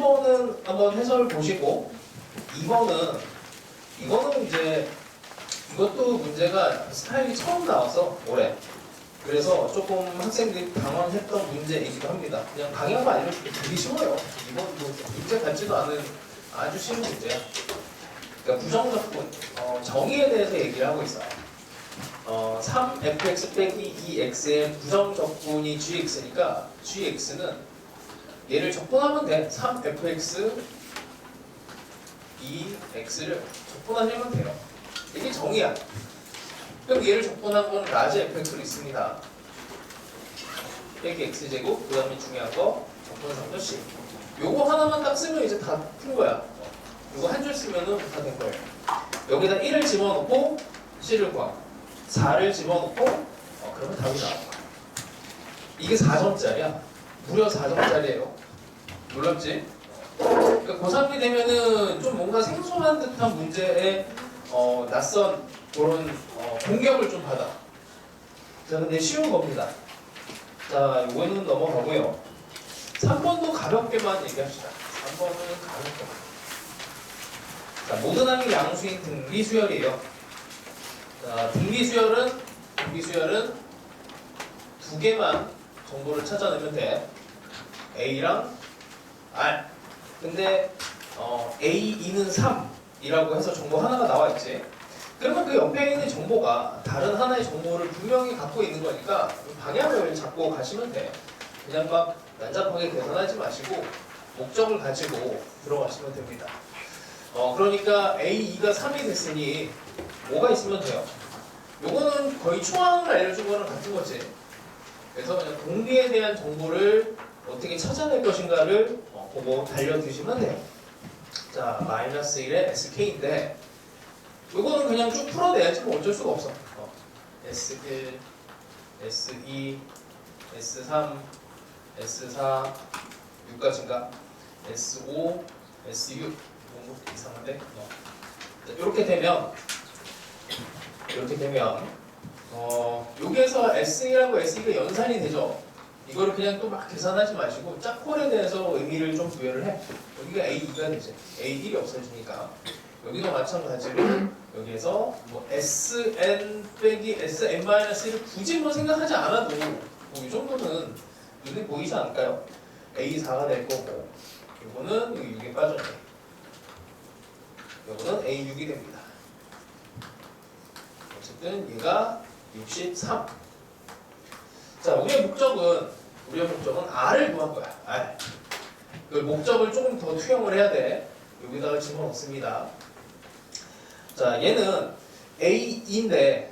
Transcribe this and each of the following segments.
1번은 한번 해설 보시고 2번은 이거는 이제 이것도 문제가 스타일이 처음 나와서 올해 그래서 조금 학생들이 당황했던 문제이기도 합니다. 그냥 방향만 알려주기 되게 쉬워요. 이번 뭐 문제 같지도 않은 아주 쉬운 문제야. 그러니까 부정적분 정의에 대해서 얘기를 하고 있어요. 3fx 빼기 2x의 부정적분이 gx니까 gx는 얘를 적분하면 돼. 3fx 2x를 적분하면 돼요. 이게 정의야. 그럼 얘를 적분한 건 라지 fx로 있습니다. 빼기 x제곱, 그 다음에 중요한 거 적분상도 c. 요거 하나만 딱 쓰면 이제 다 푼 거야. 요거 한 줄 쓰면은 다 된 거예요. 여기다 1을 집어넣고 c를 구하고 4를 집어넣고 그러면 답이 나와. 이게 4점짜리야. 무려 4점짜리예요. 놀랍지? 그러니까 고3이 되면은 좀 뭔가 생소한 듯한 문제에 낯선 그런 공격을 좀 받아. 자, 근데 쉬운 겁니다. 자, 이거는 넘어가고요. 3번도 가볍게만 얘기합시다. 3번은 가볍게만. 자, 모든 항이 양수인 등비수열이에요. 자, 등비수열은 두 개만 정보를 찾아내면 돼. A랑 R. 근데 A2는 3이라고 해서 정보 하나가 나와 있지. 그러면 그 옆에 있는 정보가 다른 하나의 정보를 분명히 갖고 있는 거니까 방향을 잡고 가시면 돼. 그냥 막 난잡하게 계산하지 마시고 목적을 가지고 들어가시면 됩니다. 그러니까 A2가 3이 됐으니 뭐가 있으면 돼요? 요거는 거의 초항을 알려준 거랑 같은 거지. 그래서 그냥 공비에 대한 정보를 어떻게 찾아낼 것인가를 보고 달려두시면 돼요. 자, 마이너스 1의 SK인데 요거는 그냥 쭉 풀어내야지 뭐 어쩔 수가 없어. S1, S2, S3, S4, 6까지인가? S5, S6 너무 이상한데? 이렇게 되면 여기에서 S1하고 S2가 연산이 되죠. 이거를 그냥 또 막 계산하지 마시고 짝콜에 대해서 의미를 좀 부여를 해. 여기가 A2가 되지. A1이 없어지니까. 여기도 마찬가지로 여기에서 뭐 SN 빼기 SN-1을 굳이 뭐 생각하지 않아도 뭐 이 정도는 눈에 보이지 않을까요? A4가 될 거고 이거는 여기 6에 빠졌네. 이거는 A6이 됩니다. 어쨌든 얘가 63. 자, 우리의 목적은 R을 구한 거야. R. 그 목적을 조금 더 투영을 해야 돼. 여기다가 집어넣습니다. 자, 얘는 A2인데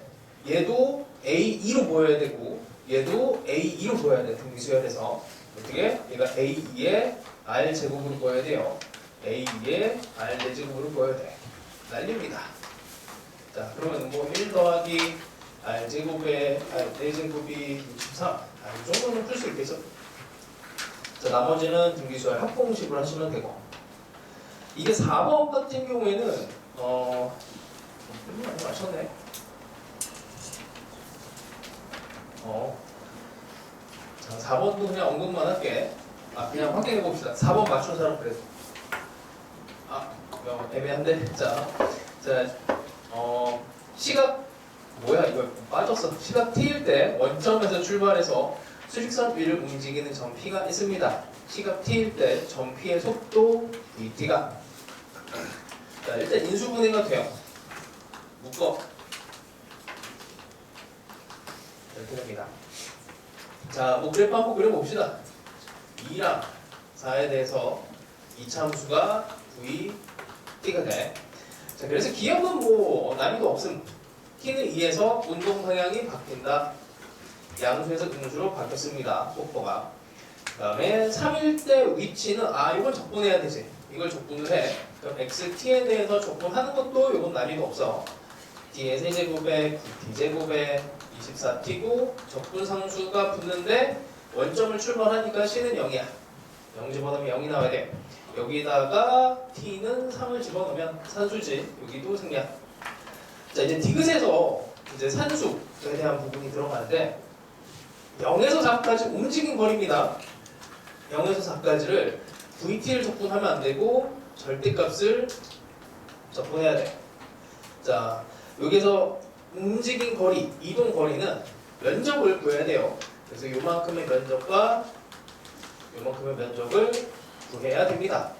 얘도 A2로 보여야 되고 얘도 A2로 보여야 돼. 등비수열에서 어떻게? 얘가 A2의 R 제곱으로 보여야 돼요. A2의 R 4제곱으로 보여야 돼. 날립니다. 자, 그러면 뭐 1 더하기 R 제곱에 R 4제곱이 63. 이 정도는 풀 수 있겠죠? 자, 나머지는 등비수열 합공식으로 하시면 되고 이게 4번 같은 경우에는 많이 맞췄네. 자, 4번도 그냥 언급만 할게. 그냥 확인해 봅시다. 4번 맞춘 사람 그래도. 애매한데. 자, 시각 뭐야 이거 빠졌어. 시각 t일 때 원점에서 출발해서 수직선 위를 움직이는 점 p가 있습니다. 시각 t일 때 점 p의 속도 vt가 자, 일단 인수분해가 돼요. 묶어. 이렇게 됩니다. 자, 뭐 그래프 한번 그려봅시다. 2랑 4에 대해서 이차함수가 v, t가 돼. 자, 그래서 기억은 뭐 난이도 없음. t는 2에서 운동 방향이 바뀐다. 양수에서 음수로 바뀌었습니다. 속도가. 그 다음에 3일 때 위치는 이걸 적분해야 되지. 이걸 적분을 해. 그럼 xt에 대해서 적분하는 것도 이건 난이도 없어. t의 세제곱에 9t제곱에 24t고 적분상수가 붙는데 원점을 출발하니까 c는 0이야. 0 집어넣으면 0이 나와야 돼. 여기다가 t는 3을 집어넣으면 산수지. 여기도 생략. 자, 이제 디귿에서 이제 산수에 대한 부분이 들어가는데 0에서 4까지 움직인 거리입니다. 0에서 4까지를 VT를 적분하면 안 되고 절대값을 적분해야 돼. 자, 여기서 움직인 거리, 이동 거리는 면적을 구해야 돼요. 그래서 요만큼의 면적과 요만큼의 면적을 구해야 됩니다.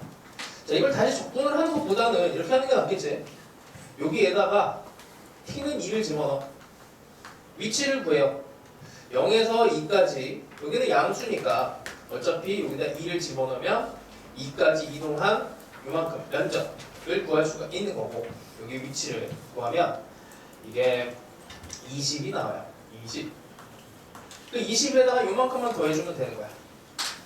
자, 이걸 다시 적분을 하는 것보다는 이렇게 하는 게 낫겠지. 여기에다가 t는 2를 집어넣어. 위치를 구해요. 0에서 2까지. 여기는 양수니까 어차피 여기다 2를 집어넣으면 2까지 이동한 요만큼 면적을 구할 수가 있는 거고, 여기 위치를 구하면 이게 20이 나와요. 20. 그 20에다가 요만큼만 더해주면 되는 거야.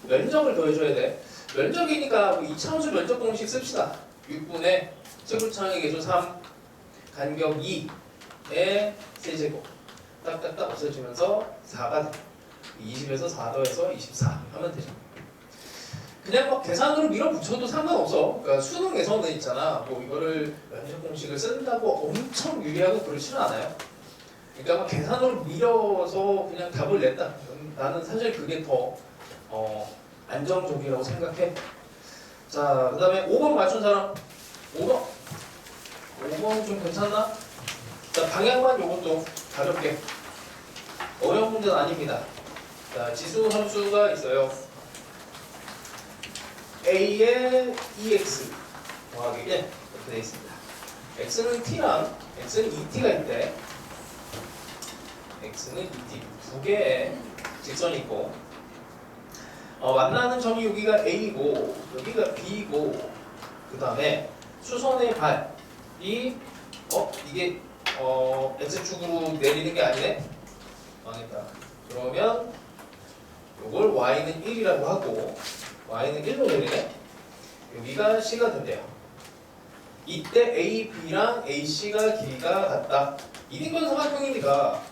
면적을 더해줘야 돼. 면적이니까 뭐 이차함수 면적 공식 씁시다. 6분의 최고창의 계수 3 간격 2의 세제곱 딱딱딱 없어지면서 4가 돼. 20에서 4 더해서 24 하면 되죠. 그냥 막 계산으로 밀어붙여도 상관없어. 그러니까 수능에서는 있잖아, 뭐 이거를 면적 공식을 쓴다고 엄청 유리하고 그렇지는 않아요. 그러니까 막 계산으로 밀어서 그냥 답을 냈다. 나는 사실 그게 더 안정적이라고 생각해. 자, 그 다음에 5번 맞춘 사람. 5번 좀 괜찮나? 자, 방향만 요것도 가볍게. 어려운 문제는 아닙니다. 자, 지수 함수가 있어요. a의 ex 더하기 1 이렇게 되어 있습니다. x는 t랑 x는 2t가 있대. x는 2t 두 개의 직선이 있고, 만나는 점이 여기가 a고 여기가 b고, 그 다음에 수선의 발이 이게 x축으로 내리는 게 아니네. 망했다. 그러면 요걸 y는 1이라고 하고 y는 1로 내리네. 여기가 c가 된대요. 이때 a, b랑 a, c가 길이가 같다. 이등변 삼각형이니까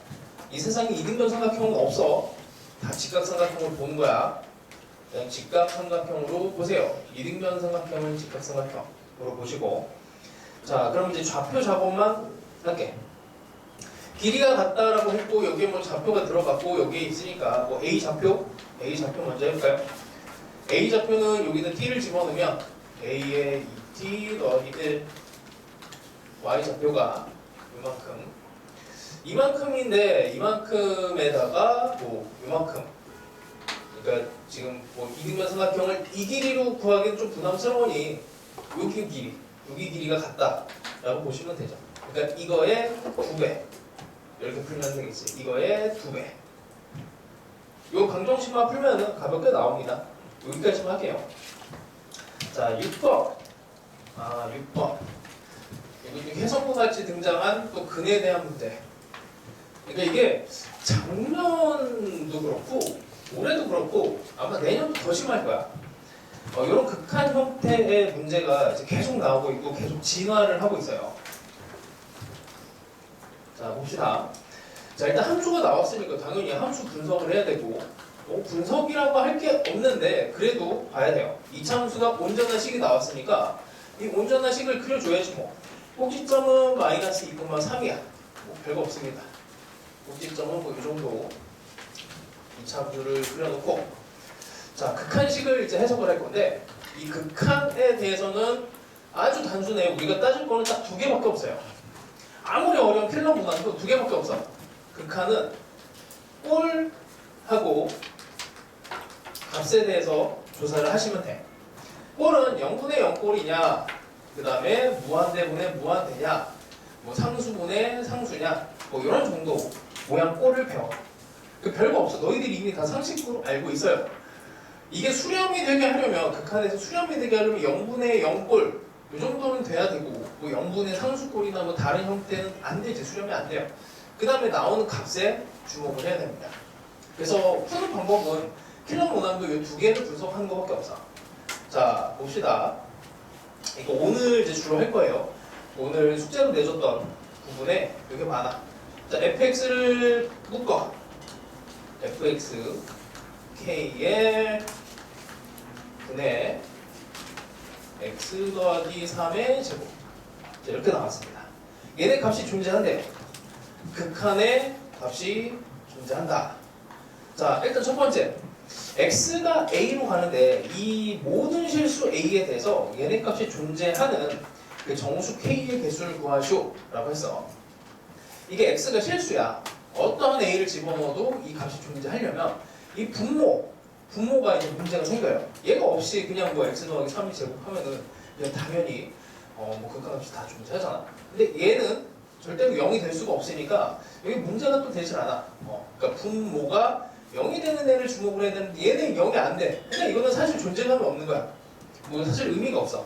이 세상에 이등변 삼각형은 없어. 다 직각삼각형으로 보는 거야. 그냥 직각삼각형으로 보세요. 이등변 삼각형은 직각삼각형으로 보시고, 자, 그럼 이제 좌표 작업만 할게. 길이가 같다라고 했고 여기에 뭐 좌표가 들어갔고 여기에 있으니까 뭐 A 좌표 먼저 해볼까요? A 좌표는 여기는 t를 집어넣으면 A에 2t 더하기 1, Y 좌표가 이만큼인데 이만큼에다가 뭐 이만큼, 그러니까 지금 뭐 이등변 삼각형을 이 길이로 구하기는 좀 부담스러우니 여기 길이가 같다라고 보시면 되죠. 그러니까 이거의 2배 이렇게 풀면 되겠지. 이거의 2배. 요 방정식만 풀면은 가볍게 나옵니다. 여기까지만 할게요. 자, 6번. 6번. 이거 해석문 같이 등장한 또 근에 대한 문제. 그러니까 이게 작년도 그렇고 올해도 그렇고 아마 내년도 더 심할 거야. 이런 극한 형태의 문제가 이제 계속 나오고 있고 계속 진화를 하고 있어요. 자, 봅시다. 자, 일단 함수가 나왔으니까 당연히 함수 분석을 해야 되고, 분석이라고 할 게 없는데 그래도 봐야 돼요. 이차함수가 온전한 식이 나왔으니까 이 온전한 식을 그려줘야지 뭐. 꼭지점은 마이너스 2,3이야. 뭐 별거 없습니다. 꼭지점은 뭐 이 정도. 이차함수를 그려놓고, 자, 극한식을 이제 해석을 할 건데, 이 극한에 대해서는 아주 단순해요. 우리가 따질 거는 딱 2개밖에 없어요. 아무리 어려운 킬러 문항도 2개밖에 없어. 극한은 꼴하고 값에 대해서 조사를 하시면 돼. 꼴은 0분의 0꼴이냐, 그 다음에 무한대분의 무한대냐, 뭐 상수분의 상수냐, 뭐 이런 정도 모양 꼴을 배워. 그 별거 없어. 너희들이 이미 다 상식으로 알고 있어요. 이게 수렴이 되게 하려면, 극한에서 수렴이 되게 하려면 0분의 0꼴 이 정도는 돼야 되고, 뭐 0분의 상수꼴이나 뭐 다른 형태는 안 되지. 수렴이 안 돼요. 그 다음에 나오는 값에 주목을 해야 됩니다. 그래서 푸는 방법은 킬러 문항도 이 2개를 분석하는 것밖에 없어. 자, 봅시다. 이거 오늘 이제 주로 할 거예요. 오늘 숙제로 내줬던 부분에 이게 많아. 자, fx를 묶어. fx k의 분의 x 더하기 3의 제곱. 자, 이렇게 나왔습니다. 얘네 값이 존재한대요. 극한의 값이 존재한다. 자, 일단 첫 번째 x가 a로 가는데 이 모든 실수 a에 대해서 얘네 값이 존재하는 그 정수 k의 개수를 구하시오라고 했어. 이게 x가 실수야. 어떠한 a를 집어넣어도 이 값이 존재하려면 이 분모가 이제 문제가 생겨요. 얘가 없이 그냥 뭐 x 더하기 3을 제곱하면은 그냥 당연히 뭐 극한값이 다 존재하잖아. 근데 얘는 절대로 0이 될 수가 없으니까 여기 문제가 또 되질 않아. 그러니까 분모가 0이 되는 애를 주목을 해야 되는데 얘는 0이 안 돼. 그냥 이거는 사실 존재감이 없는 거야. 뭐 사실 의미가 없어.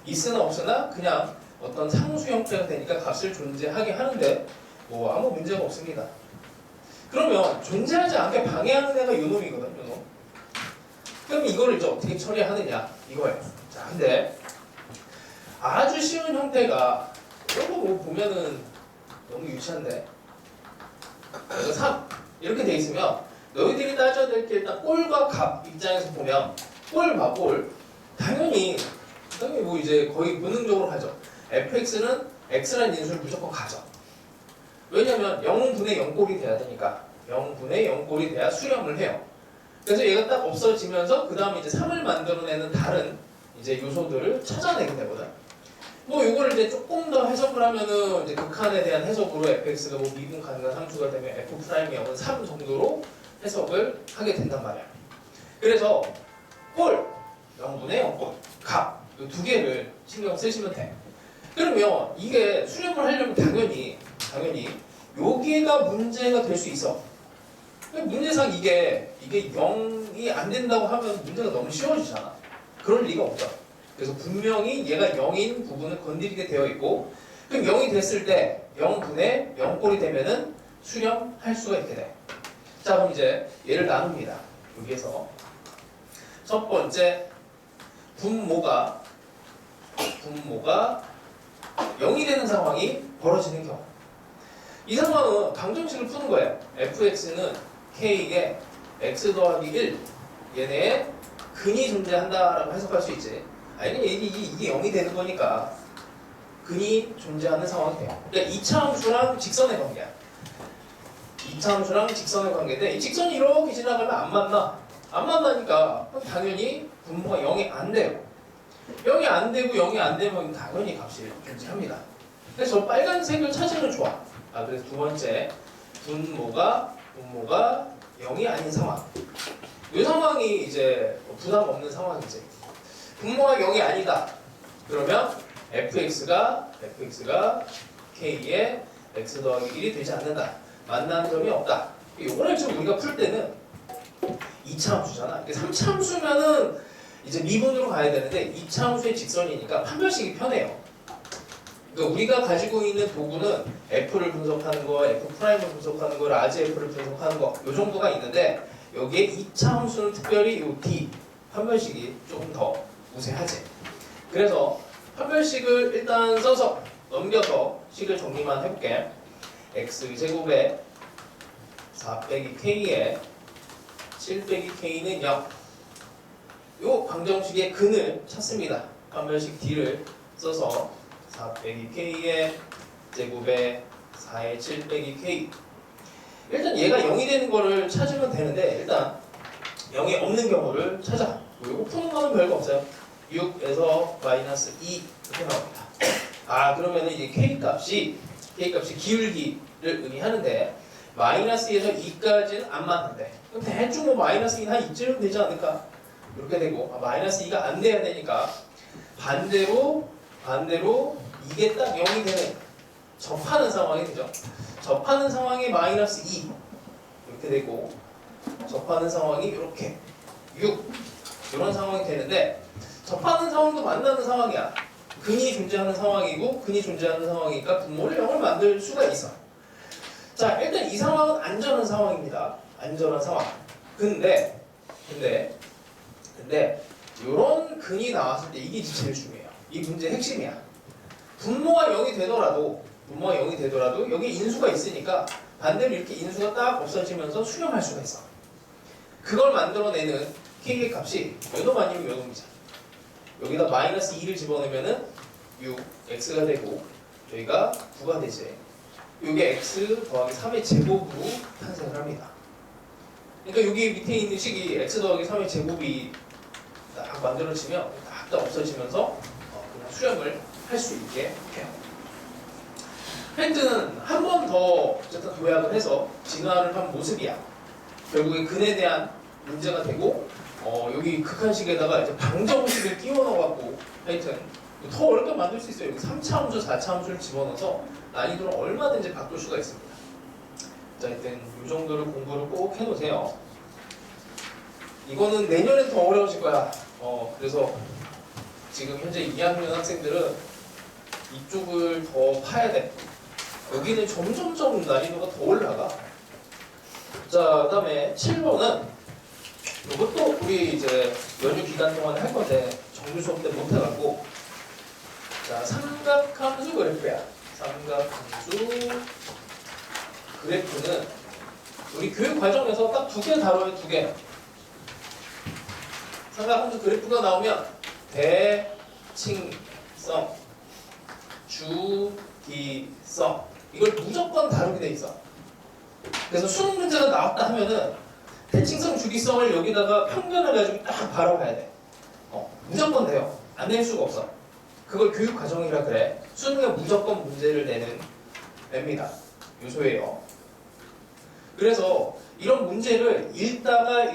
있으나 없으나 그냥 어떤 상수 형태가 되니까 값을 존재하게 하는데 뭐 아무 문제가 없습니다. 그러면 존재하지 않게 방해하는 애가 요놈이거든, 요놈. 그럼 이거를 이제 어떻게 처리하느냐 이거예요. 자, 근데 아주 쉬운 형태가 이런 거 뭐 보면은 너무 유치한데 3 이렇게 돼 있으면 너희들이 따져야 될 게 일단 꼴과 값 입장에서 보면 꼴 봐, 꼴. 당연히 뭐 이제 거의 본능적으로 가죠. fx는 x라는 인수를 무조건 가져. 왜냐면 0분의 0꼴이 돼야 되니까 0분의 0꼴이 돼야 수렴을 해요. 그래서 얘가 딱 없어지면서 그 다음에 이제 3을 만들어내는 다른 이제 요소들을 찾아내게 되거든. 뭐 이거를 이제 조금 더 해석을 하면은 이제 극한에 대한 해석으로 fx가 뭐 미분 가능한 함수가 되면 f'이 0은 3 정도로 해석을 하게 된단 말이야. 그래서 꼴 0분의 0꼴 값 이 두 개를 신경 쓰시면 돼. 그러면 이게 수렴을 하려면 당연히 여기가 문제가 될 수 있어. 문제상 이게 0이 안 된다고 하면 문제가 너무 쉬워지잖아. 그럴 리가 없다. 그래서 분명히 얘가 0인 부분을 건드리게 되어 있고, 그럼 0이 됐을 때 0분의 0꼴이 되면은 수렴할 수가 있게 돼. 자, 그럼 이제 얘를 나눕니다. 여기에서 첫 번째 분모가 0이 되는 상황이 벌어지는 경우. 이 상황은 방정식을 푸는 거예요. fx는 k에 x 더하기 1 얘네의 근이 존재한다라고 해석할 수 있지. 아니 이게 0이 되는 거니까 근이 존재하는 상황이 돼요. 그러니까 이차함수랑 직선의 관계야. 이차함수랑 직선의 관계인데 이 직선이 이렇게 지나가면 안 만나니까 당연히 분모가 0이 안 돼요. 0이 안 되고 0이 안 되면 당연히 값이 존재합니다. 그래서 저 빨간색을 찾으면 좋아. 그래서 두 번째 분모가 0이 아닌 상황. 이 상황이 이제 부담 없는 상황이지. 분모가 0이 아니다. 그러면 fx가 k에 x 더하기 1이 되지 않는다. 만나는 점이 없다. 이거를 지금 우리가 풀 때는 2차 함수잖아. 3차 함수면은 이제 미분으로 가야 되는데 2차 함수의 직선이니까 판별식이 편해요. 그러니까 우리가 가지고 있는 도구는 f를 분석하는 거, f'을 분석하는 거, 라지 f를 분석하는 거, 요 정도가 있는데 여기에 2차 함수는 특별히 요 d 판별식이 조금 더 우세하지. 그래서 판별식을 일단 써서 넘겨서 식을 정리만 해볼게. x제곱에 4 빼기 k에 7 빼기 k는 0. 요 방정식의 근을 찾습니다. 판별식 d를 써서 4 빼기 k의 제곱에 4의 7 빼기 k. 일단 얘가 0이 되는 거를 찾으면 되는데 일단 0이 없는 경우를 찾아. 이거 푸는 거는 별거 없어요. 6에서 마이너스 2 이렇게 나옵니다. 그러면은 이제 k 값이 기울기를 의미하는데 마이너스 2에서 2까지는 안 맞는데 그럼 대충 뭐 마이너스 2는 한 이쯤 되지 않을까? 이렇게 되고 마이너스 2가 안 돼야 되니까 반대로 이게 딱 0이 되는 접하는 상황이 되죠. 접하는 상황이 마이너스 2 이렇게 되고 접하는 상황이 이렇게 6 이런 상황이 되는데 접하는 상황도 만나는 상황이야. 근이 존재하는 상황이고 근이 존재하는 상황이니까 분모를 0을 만들 수가 있어. 자, 일단 이 상황은 안전한 상황입니다. 안전한 상황. 근데 이런 근이 나왔을 때 이게 제일 중요해요. 이 문제의 핵심이야. 분모가 0이 되더라도 여기 인수가 있으니까 반대로 이렇게 인수가 딱 없어지면서 수렴할 수가 있어. 그걸 만들어내는 k의 값이 요놈 아니면 요놈이잖아. 여기다 마이너스 2를 집어넣으면은 6, x가 되고 여기가 9가 되지. 이게 x 더하기 3의 제곱으로 탄생을 합니다. 그러니까 여기 밑에 있는 식이 x 더하기 3의 제곱이 딱 만들어지면 딱 없어지면서 그냥 수렴을 할 수 있게 해요. 하여튼 한 번 더 어쨌든 도약을 해서 진화를 한 모습이야. 결국에 근에 대한 문제가 되고 여기 극한식에다가 이제 방정식을 끼워 넣어갖고 하여튼 더 어렵게 만들 수 있어요. 여기 3차 함수, 4차 함수를 집어넣어서 난이도를 얼마든지 바꿀 수가 있습니다. 자, 하여튼 이 정도를 공부를 꼭 해놓으세요. 이거는 내년에 더 어려워질 거야. 그래서 지금 현재 2학년 학생들은 이쪽을 더 파야 돼. 여기는 점점점 난이도가 더 올라가. 자, 그 다음에 7번은 이것도 우리 이제 연휴 기간 동안 할 건데 정규 수업 때 못 해갖고, 자, 삼각함수 그래프야. 삼각함수 그래프는 우리 교육 과정에서 딱 2개 다뤄요. 2개. 삼각함수 그래프가 나오면 대칭성, 주기성, 이걸 무조건 다루게 돼 있어. 그래서 수능 문제가 나왔다 하면은 대칭성, 주기성을 여기다가 편견을 가지고 딱 바라봐야 돼. 무조건 돼요. 안 낼 수가 없어. 그걸 교육 과정이라 그래. 수능에 무조건 문제를 냅니다. 요소예요. 그래서 이런 문제를 읽다가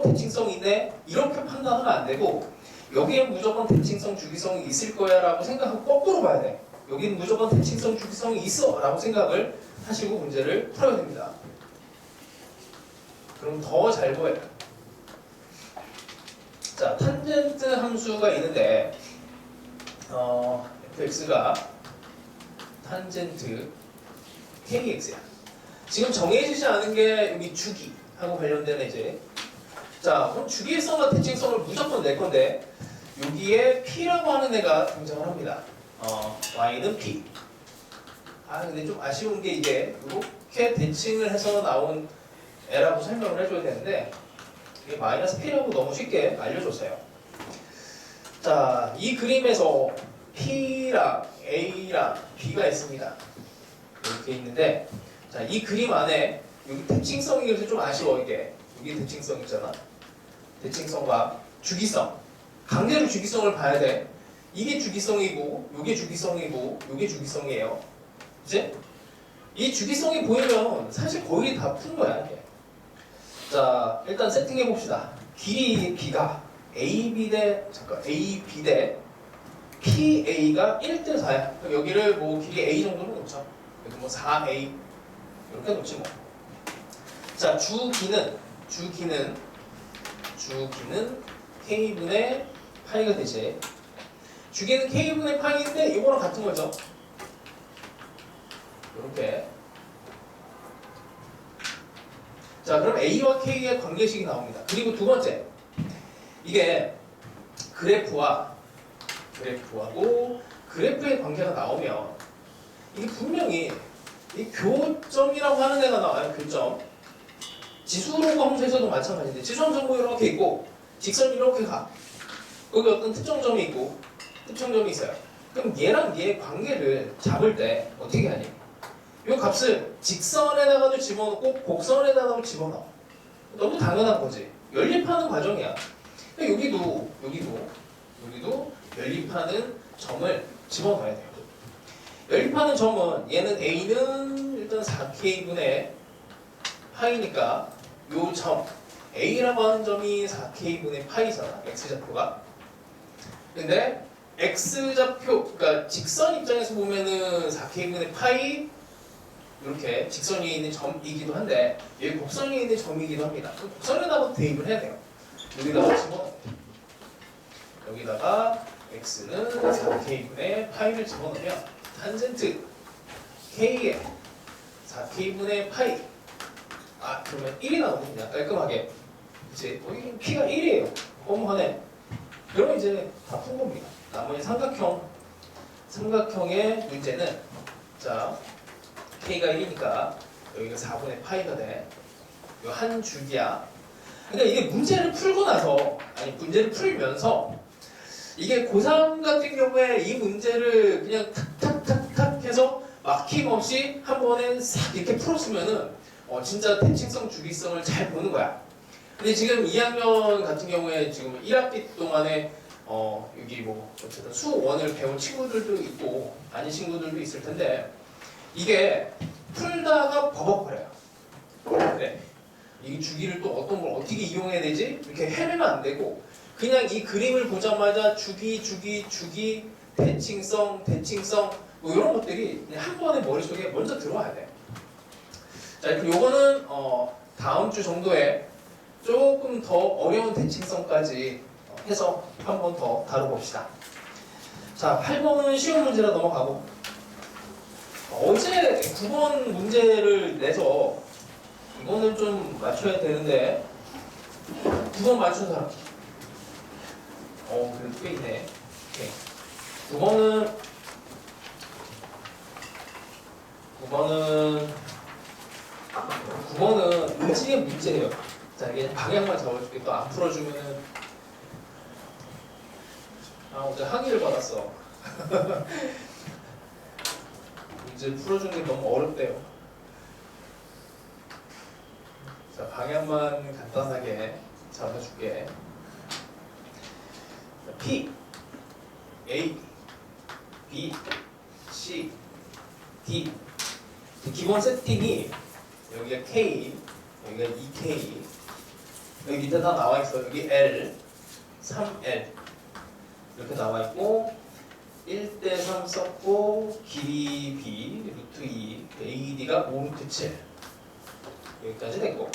대칭성이네 이렇게 판단하면 안 되고, 여기에 무조건 대칭성, 주기성이 있을 거야 라고 생각하고 거꾸로 봐야 돼. 여기는 무조건 대칭성, 주기성이 있어 라고 생각을 하시고 문제를 풀어야 됩니다. 그럼 더 잘 보여요. 자, 탄젠트 함수가 있는데 fx가 탄젠트 kx야. 지금 정해지지 않은 게 여기 주기하고 관련된 이제, 자, 그럼 주기성과 대칭성을 무조건 낼 건데 여기에 p라고 하는 애가 등장을 합니다. y는 p. 근데 좀 아쉬운 게 이게 이렇게 대칭을 해서 나온 애라고 설명을 해줘야 되는데 이게 마이너스 p라고 너무 쉽게 알려줬어요. 자, 이 그림에서 p랑 a랑 b가 있습니다. 이렇게 있는데, 자, 이 그림 안에 여기 대칭성이 그래서 좀 아쉬워. 이게 여기 대칭성 있잖아. 대칭성과 주기성, 강제로 주기성을 봐야 돼. 이게 주기성이고 요게 주기성이고 요게 주기성이에요. 이제 이 주기성이 보이면 사실 거의 다 푼 거야 이게. 자, 일단 세팅해 봅시다. 길이 b가 AB 대 PA가 1대 4야. 그럼 여기를 뭐 길이 A 정도로 놓자. 여기 뭐 4A 이렇게 놓지 뭐. 자, 주기는 K분의 파이가 되지. 주기는 K분의 파이인데 이거랑 같은 거죠. 이렇게. 자, 그럼 A와 K의 관계식이 나옵니다. 그리고 두 번째, 이게 그래프하고 그래프의 관계가 나오면 이게 분명히 이 교점이라고 하는 애가 나와요. 교점. 지수로그 함수에서도 마찬가지인데 지수 함수가 이렇게 있고 직선이 이렇게 가. 거기 어떤 특정점이 있고 특정점이 있어요. 그럼 얘랑 얘의 관계를 잡을 때 어떻게 하니? 이 값을 직선에다가도 집어넣고 곡선에다가도 집어넣어. 너무 당연한 거지. 연립하는 과정이야. 여기도 연립하는 점을 집어넣어야 돼요. 연립하는 점은 얘는 A는 일단 4K분의 파이니까 요 점 A라고 하는 점이 4K분의 파이잖아. X좌표가. 근데 X좌표, 그러니까 직선 입장에서 보면은 4K분의 파이 이렇게 직선이 있는 점이기도 한데 여기 곡선이 있는 점이기도 합니다. 그럼 곡선에다가 대입을 해야 돼요. 여기다가 집어넣어요. 여기다가 X는 4K분의 파이를 집어넣으면 탄젠트 K에 4K분의 파이, 그러면 1이 나오거든요. 깔끔하게. 이제 여기 P가 1이에요. 허무하네. 그러면 이제 다 푼 겁니다. 나머지 삼각형의 문제는, 자, K가 1이니까 여기가 4분의 파이가 돼. 이 한 줄기야. 그러니까 이게 문제를 풀고 나서, 문제를 풀면서 이게 고3 같은 경우에 이 문제를 그냥 탁탁탁탁 해서 막힘 없이 한 번에 싹 이렇게 풀었으면은 진짜 대칭성 주기성을 잘 보는 거야. 근데 지금 2학년 같은 경우에 지금 1학기 동안에 여기 뭐 어쨌든 수원을 배운 친구들도 있고 아닌 친구들도 있을 텐데 이게 풀다가 버벅거려요. 네. 이 주기를 또 어떤 걸 어떻게 이용해야 되지? 이렇게 헤매면 안 되고 그냥 이 그림을 보자마자 주기, 대칭성 뭐 이런 것들이 그냥 한 번에 머릿속에 먼저 들어와야 돼. 자, 그리고 요거는 다음 주 정도에 조금 더 어려운 대칭성까지 해서 한 번 더 다뤄봅시다. 자, 8번은 쉬운 문제라 넘어가고 어제 9번 문제를 내서 이거는 좀 맞춰야 되는데 9번 맞춘 사람 그래도 꽤 있네. 오케이. 9번은 의지의 문제예요. 자, 이게 방향만 잡아줄게. 또 안 풀어주면은 어제 항의를 받았어. 문제 풀어주는 게 너무 어렵대요. 자, 방향만 간단하게 잡아줄게. 자, P, A, B, C, D. 기본 세팅이 여기가 K, 여기가 2K, 여기 밑에 다 나와 있어. 여기 L, 3L 이렇게 나와 있고 1대3 썼고 길이 B, 루트 2, AD가 5 루트 7 여기까지 됐고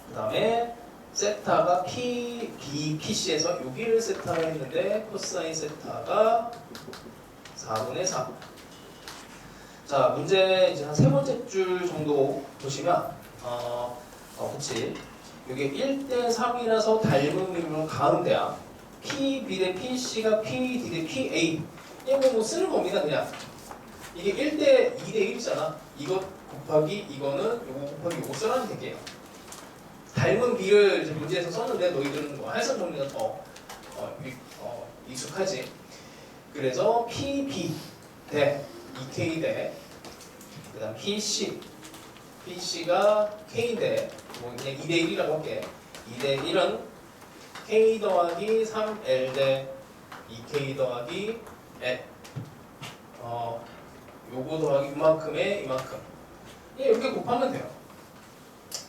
그 다음에 세타가 P, B, PC에서 여기를 세타로 했는데 코사인 세타가 4분의 4. 자, 문제 이제 한 세 번째 줄 정도 보시면 그치. 이게 1대3이라서 닮은 비율은 가운데야. P, B 대 P, C가 P, D 대 P, A. 이거 뭐 쓰는 겁니다, 그냥. 이게 1대 2대 1이잖아. 이거 곱하기 이거는 요거 곱하기 요거 쓰라는 얘기예요. 닮은 비를 이제 문제에서 썼는데 너희들은 뭐 해석 정리가 더 익숙하지. 그래서 PB 대 2K 대 그다음 PC PC가 K 대 뭐 그냥 2대 1이라고 할게. 2대 1은 K 더하기 3L 대 2K 더하기 L 요거 더하기 이만큼에 이만큼 이렇게 곱하면 돼요.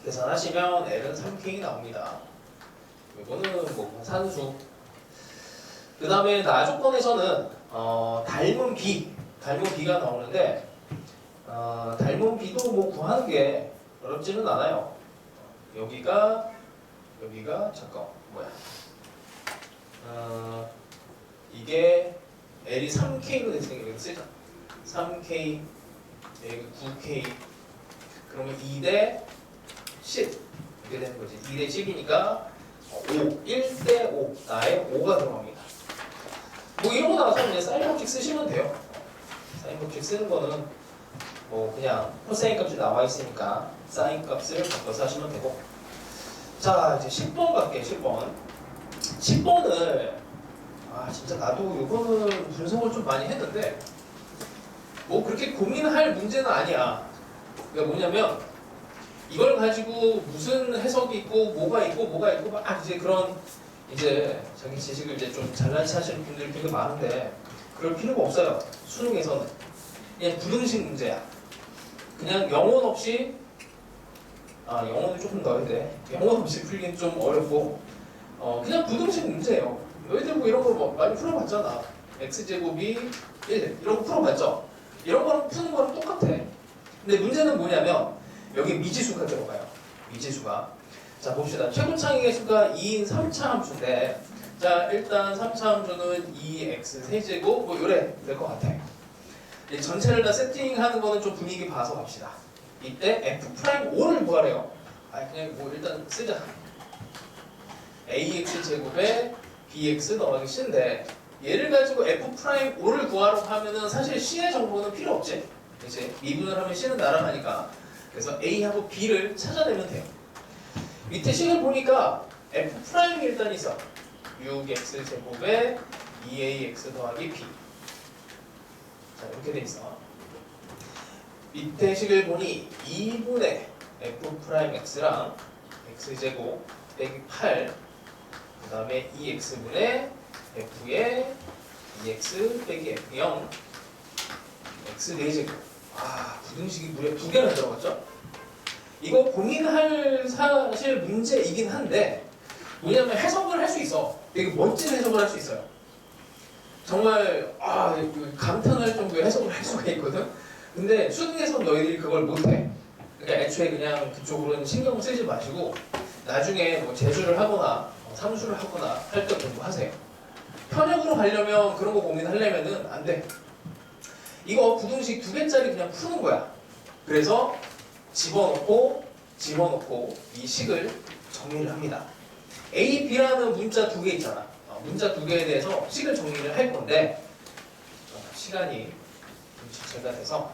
계산하시면 L은 3K 나옵니다. 요거는 뭐 산수. 그 다음에 나조건에서는 닮은 B가 나오는데 닮은 B도 뭐 구하는 게 어렵지는 않아요. 여기가 잠깐 뭐야? 이게 L이 3K로 됐으니까 여기 쓰자. 3K 여기 9K 그러면 2대 10 이렇게 되는 거지. 2대 10이니까 1대 5 나의 5가 들어갑니다. 뭐 이러고 나서 이제 사인 법칙 쓰시면 돼요. 사인 법칙 쓰는 거는 뭐 그냥 코사인 값이 나와 있으니까 사인 값을 바꿔서 하시면 되고. 자, 이제 10번 갈게요. 10번을 진짜 나도 이거는 분석을 좀 많이 했는데 뭐 그렇게 고민할 문제는 아니야. 그러니까 뭐냐면 이걸 가지고 무슨 해석이 있고 뭐가 있고 막 이제 그런 이제 자기 지식을 이제 좀 잘나치 하시는 분들이 되게 많은데 그럴 필요가 없어요. 수능에서는 그냥 부등식 문제야. 그냥 영혼 없이 영혼을 조금 넣어야 돼. 영혼 없이 풀기는 좀 어렵고 그냥 부등식 문제예요. 너희들 뭐 이런 거 뭐 많이 풀어봤잖아. x제곱이 1 이런 거 풀어봤죠? 이런 거랑 푸는 거랑 똑같아. 근데 문제는 뭐냐면 여기 미지수가 들어가요. 미지수가. 자, 봅시다. 최고창의 개수가 2인 3차 함수인데 자, 일단 3차 함수는 2x 세제곱 뭐 요래 될 것 같아. 전체를 다 세팅하는 거는 좀 분위기 봐서 갑시다. 이때 f'5를 구하래요. 그냥 뭐 일단 쓰자. ax 제곱에 bx 더하기 c인데 얘를 가지고 f'5를 구하라고 하면은 사실 c의 정보는 필요 없지. 이제 미분을 하면 c는 날아가니까. 그래서 a하고 b를 찾아내면 돼요. 밑에 식을 보니까 f'이 일단 있어. 6x 제곱에 2ax 더하기 b. 자, 이렇게 돼 있어. 밑에 식을 보니 2분의 f'x랑 x제곱 빼기 8, 그 다음에 2x분의 f의 2x 빼기 f0 x 4제곱. 부등식이 무려 2개나 들어갔죠? 이거 고민할 사실 문제이긴 한데 뭐냐면 해석을 할 수 있어. 되게 멋진 해석을 할 수 있어요. 정말 감탄할 정도의 해석을 할 수가 있거든. 근데 수능에서 너희들이 그걸 못해. 그러니까 애초에 그냥 그쪽으로는 신경 쓰지 마시고 나중에 뭐 재수를 하거나 삼수를 하거나 할 때 공부하세요. 편역으로 가려면 그런 거 고민하려면은 안 돼. 이거 부등식 2개짜리 그냥 푸는 거야. 그래서 집어넣고 이 식을 정리를 합니다. A, B라는 문자 2개 있잖아. 문자 2개에 대해서 식을 정리를 할 건데 시간이 좀 지체가 돼서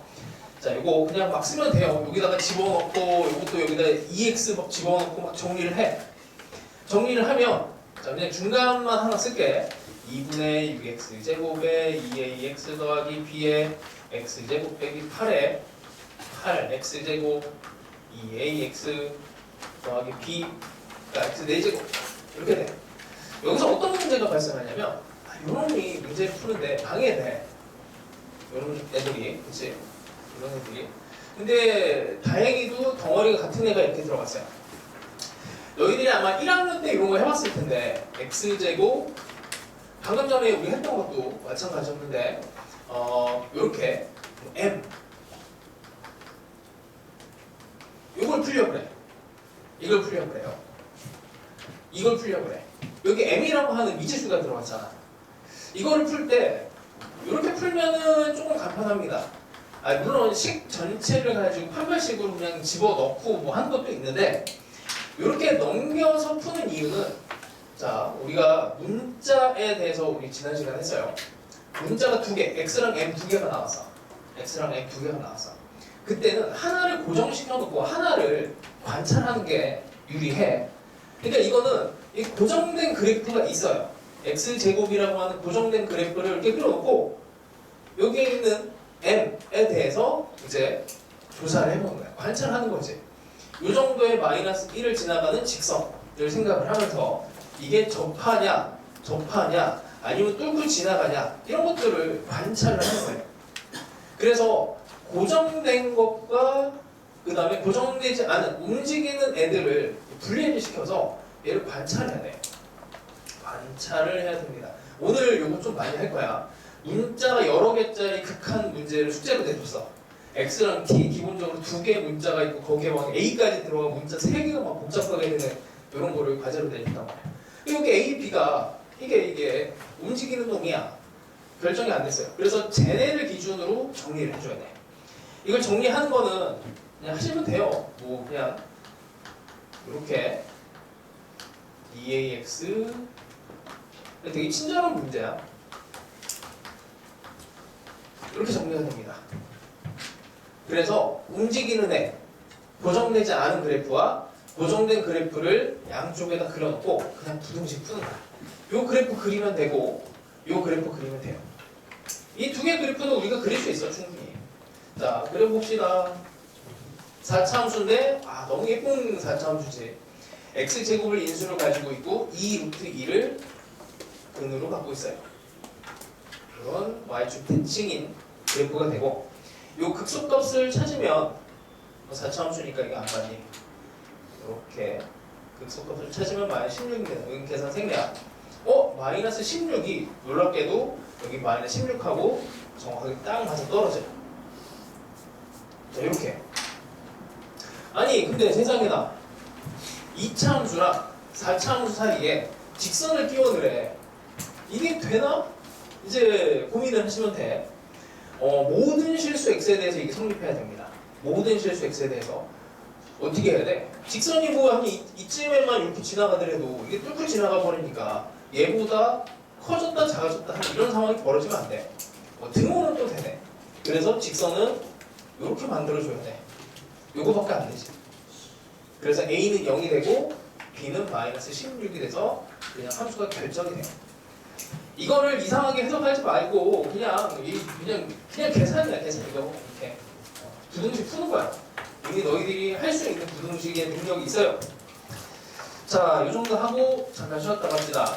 자, 이거 그냥 막 쓰면 돼요. 여기다가 집어넣고 이것도 여기다 2x 막 집어넣고 막 정리를 해. 정리를 하면 자, 그냥 중간만 하나 쓸게. 2분의 6x 제곱에 2ax 더하기 b의 x 제곱 빼기 8에 8x 제곱 2ax 더하기 b가 x 4제곱 이렇게 돼. 여기서 어떤 문제가 발생하냐면 이놈이 문제를 푸는데 방해돼. 이런 애들이, 그치? 이런 애들이. 근데 다행히도 덩어리가 같은 애가 이렇게 들어갔어요. 너희들이 아마 1학년 때 이런 거 해봤을 텐데 x제곱 방금 전에 우리 했던 것도 마찬가지였는데 이렇게 m 이걸 풀려고 그래. 이걸 풀려고 그래요. 이걸 풀려고 그래. 여기 m이라고 하는 미지수가 들어갔잖아. 이거를 풀 때 이렇게 풀면은 조금 간편합니다. 물론 식 전체를 가지고 판별식으로 그냥 집어넣고 뭐 하는 것도 있는데 이렇게 넘겨서 푸는 이유는 자, 우리가 문자에 대해서 우리 지난 시간에 했어요. 문자가 2개, x랑 m 2개가 나왔어. x랑 m 2개가 나왔어. 그때는 하나를 고정시켜 놓고 하나를 관찰하는 게 유리해. 그러니까 이거는 이 고정된 그래프가 있어요. x제곱이라고 하는 고정된 그래프를 이렇게 그려놓고 여기에 있는 m에 대해서 이제 조사를 해보는 거야. 관찰하는 거지. 이 정도의 마이너스 1을 지나가는 직선을 생각을 하면서 이게 접하냐 아니면 뚫고 지나가냐 이런 것들을 관찰을 하는 거예요. 그래서 고정된 것과 그 다음에 고정되지 않은 움직이는 애들을 분리를 시켜서 얘를 관찰해야 돼. 관찰을 해야 됩니다. 오늘 요거 좀 많이 할 거야. 문자가 여러 개짜리 극한 문제를 숙제로 내줬어. X랑 T 기본적으로 2개의 문자가 있고 거기에 막 A까지 들어가 문자 3개가 막 복잡하게 되는 이런 거를 과제로 내준단 말이야. 여기 A, B가 이게 움직이는 놈이야. 결정이 안 됐어요. 그래서 쟤네를 기준으로 정리를 해줘야 돼. 이걸 정리하는 거는 그냥 하시면 돼요. 뭐 그냥 이렇게 2ax 되게 친절한 문제야. 이렇게 정리가 됩니다. 그래서 움직이는 애, 고정되지 않은 그래프와 고정된 그래프를 양쪽에다 그려놓고 그냥 부등식 푸는 거야. 요 그래프 그리면 되고 요 그래프 그리면 돼요. 이 2개 그래프는 우리가 그릴 수 있어 충분히. 자, 그려봅시다. 4차함수인데 너무 예쁜 4차함수지. x제곱을 인수로 가지고 있고 2루트 2를 근으로 갖고 있어요. 이런 y축 대칭인 그래프가 되고 요 극소값을 찾으면 4차함수니까 이거 안 맞니? 이렇게 극소값을 찾으면 마이너스 16입니다. 여기 계산 생략. 마이너스 16이 놀랍게도 여기 마이너스 16하고 정확하게 딱 맞아 떨어져요. 자, 이렇게. 아니 근데 세상에나 2차 함수랑 4차 함수 사이에 직선을 끼워넣으래. 이게 되나? 이제 고민을 하시면 돼. 모든 실수 x에 대해서 이게 성립해야 됩니다. 모든 실수 x에 대해서 어떻게 해야 돼? 직선이 뭐 한 이쯤에만 이렇게 지나가더라도 이게 뚫고 지나가 버리니까 얘보다 커졌다 작아졌다 하는 이런 상황이 벌어지면 안 돼. 등호는 또 되네. 그래서 직선은 이렇게 만들어줘야 돼. 요거밖에 안 되지. 그래서 a는 0이 되고 b는 마이너스 16이 돼서 그냥 함수가 결정이 돼요. 이거를 이상하게 해석하지 말고 그냥 계산이야 계산. 이거 이렇게 부등식 푸는 거야. 이게 너희들이 할 수 있는 부등식의 능력이 있어요. 자, 이 정도 하고 잠깐 쉬었다 갑시다.